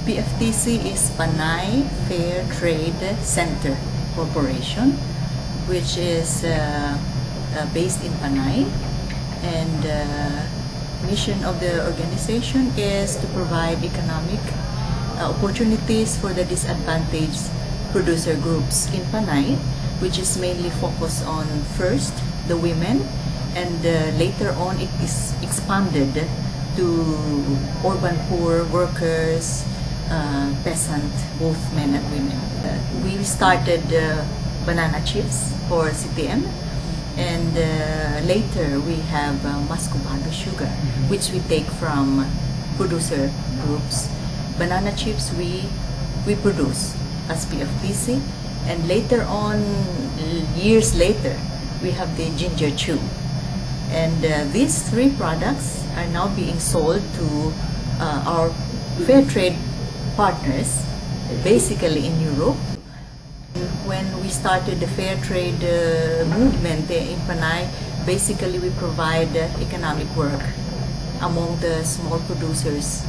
PFTC is Panay Fair Trade Center Corporation, which is based in Panay, and mission of the organization is to provide economic opportunities for the disadvantaged producer groups in Panay, which is mainly focused on first the women, and later on it is expanded to urban poor workers, peasant, both men and women. We started banana chips for CTM, and later we have Mascobado sugar, which we take from producer groups. Banana chips we produce as PFTC, and later on, years later, we have the ginger chew. And these three products are now being sold to our fair trade partners, basically in Europe. When we started the fair trade movement in Panay, basically we provide economic work among the small producers,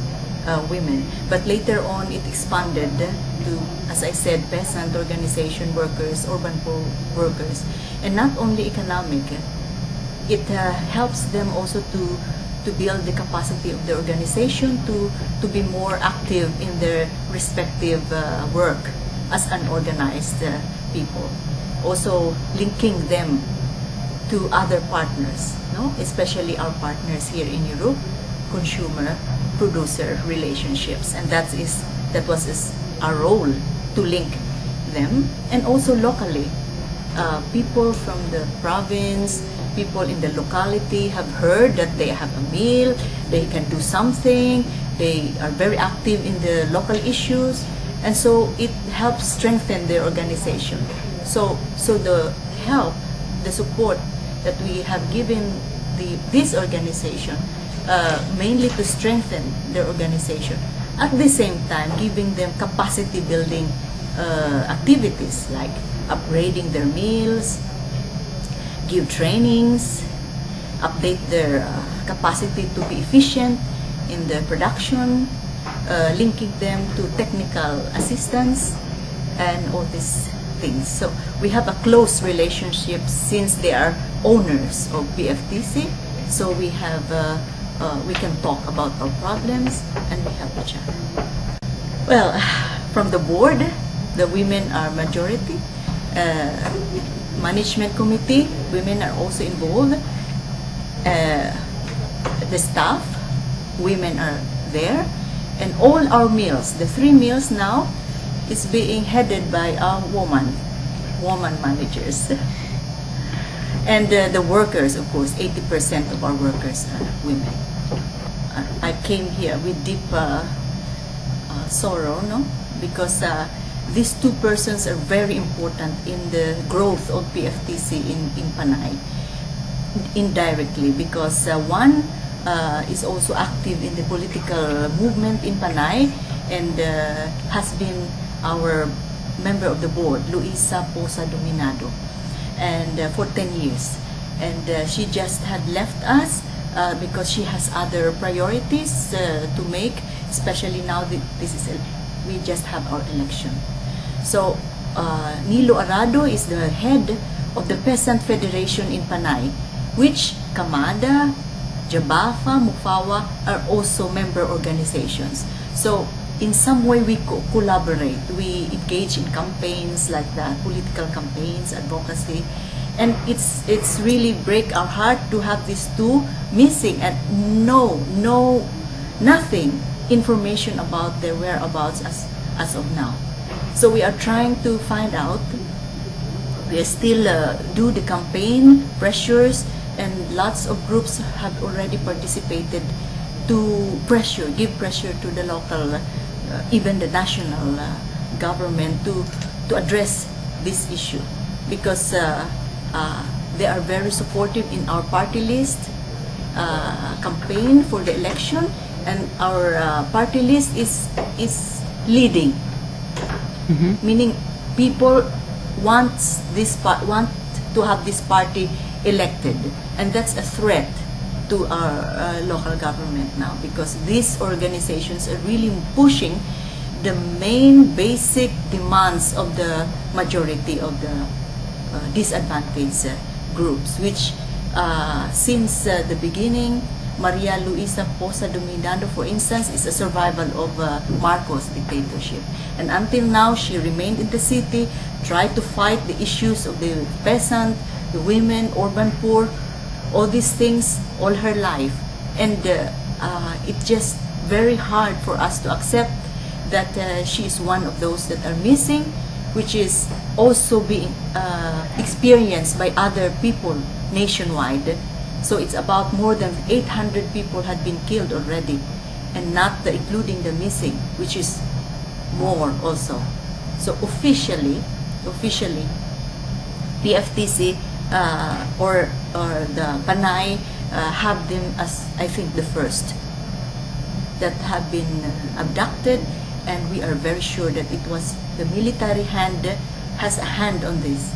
women. But later on it expanded to, as I said, peasant organization workers, urban poor workers. And not only economic, it helps them also to build the capacity of the organization to be more active in their respective work as unorganized people. Also linking them to other partners, no? Especially our partners here in Europe, consumer-producer relationships. And that was our role, to link them. And also locally, people from the province, people in the locality have heard that they have a meal, they can do something, they are very active in the local issues, and so it helps strengthen their organization. So the help, the support that we have given this organization, mainly to strengthen their organization, at the same time giving them capacity building activities like upgrading their meals, give trainings, update their capacity to be efficient in the production, linking them to technical assistance, and all these things. So we have a close relationship since they are owners of PFTC. So we have we can talk about our problems and we help each other. Well, from the board, the women are majority. Management committee, women are also involved. The staff, women are there. And all our meals, the 3 meals now, is being headed by our woman managers. And the workers, of course, 80% of our workers are women. I came here with deep sorrow, no? Because these 2 persons are very important in the growth of PFTC in Panay, indirectly, because one is also active in the political movement in Panay and has been our member of the board, Luisa Posa Dominado, and for 10 years. And she just had left us because she has other priorities to make, especially now that we just have our election. So Nilo Arado is the head of the Peasant Federation in Panay, which Kamada, Jabafa, Mufawa are also member organizations. So in some way we collaborate, we engage in campaigns like that, political campaigns, advocacy, and it's really break our heart to have these 2 missing and nothing information about their whereabouts as of now. So we are trying to find out. We are still do the campaign pressures, and lots of groups have already participated to give pressure to the local, even the national government to address this issue, because they are very supportive in our party list campaign for the election, and our party list is leading. Meaning people want to have this party elected, and that's a threat to our local government now, because these organizations are really pushing the main basic demands of the majority of the disadvantaged groups, which since the beginning, Maria Luisa Posa Dominando, for instance, is a survival of Marcos dictatorship. And until now, she remained in the city, tried to fight the issues of the peasant, the women, urban poor, all these things all her life. And it's just very hard for us to accept that she is one of those that are missing, which is also being experienced by other people nationwide. So it's about more than 800 people had been killed already, and not including the missing, which is more also. So officially, PFTC or the Panay have them as, I think, the first that have been abducted, and we are very sure that it was the military hand has a hand on this,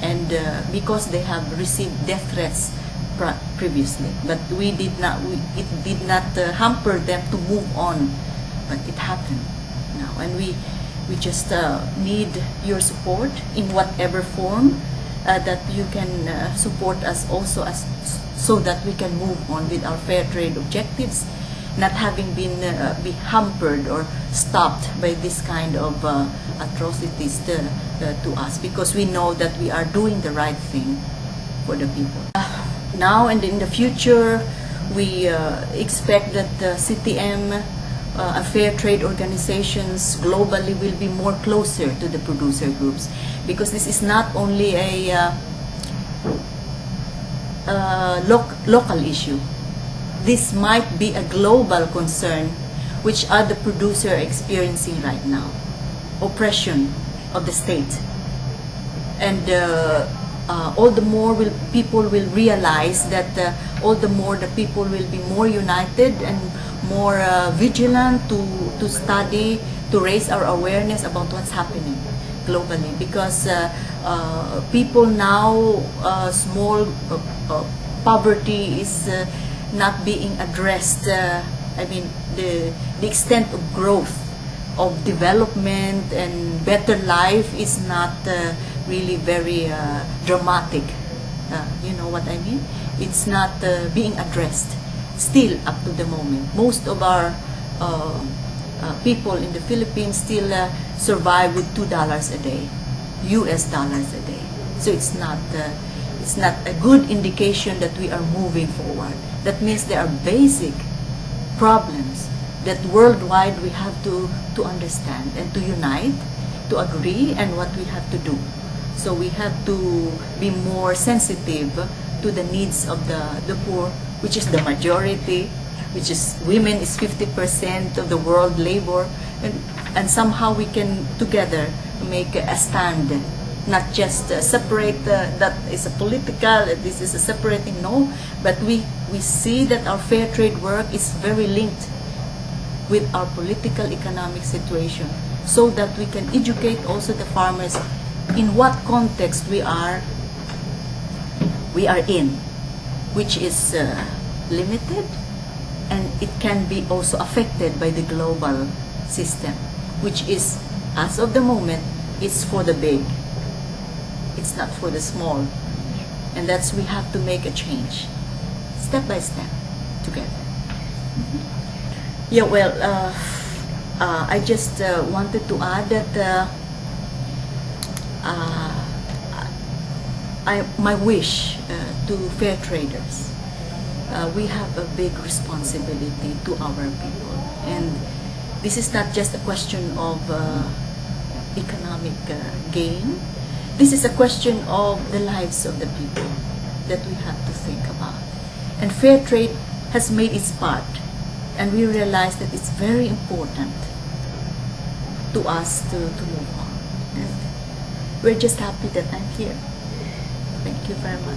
and because they have received death threats previously, but it did not hamper them to move on, but it happened now, and we just need your support in whatever form that you can support us also, as so that we can move on with our fair trade objectives, not having been be hampered or stopped by this kind of atrocities to us, because we know that we are doing the right thing for the people. Now and in the future, we expect that the CTM fair trade organizations globally will be more closer to the producer groups, because this is not only a local issue. This might be a global concern, which are the producer experiencing right now. Oppression of the state. And all the more people will realize that all the more the people will be more united and more vigilant to study, to raise our awareness about what's happening globally, because people now, small poverty is not being addressed. I mean, the extent of growth, of development and better life is not really very dramatic. You know what I mean? It's not being addressed still up to the moment. Most of our people in the Philippines still survive with $2 a day, US dollars a day. So it's not a good indication that we are moving forward. That means there are basic problems that worldwide we have to understand and to unite, to agree, and what we have to do. So we have to be more sensitive to the needs of the poor, which is the majority, which is women is 50% of the world labor, and somehow we can together make a stand, not just separate that is a political, this is a separating, no, but we see that our fair trade work is very linked with our political economic situation, so that we can educate also the farmers in what context we are in, which is limited, and it can be also affected by the global system, which is, as of the moment, it's for the big, it's not for the small, and that's we have to make a change step by step together. Yeah, well, I just wanted to add that my wish to fair traders, we have a big responsibility to our people, and this is not just a question of economic gain. This is a question of the lives of the people that we have to think about. And fair trade has made its part, and we realize that it's very important to us to move on. And we're just happy that I'm here. Thank you very much.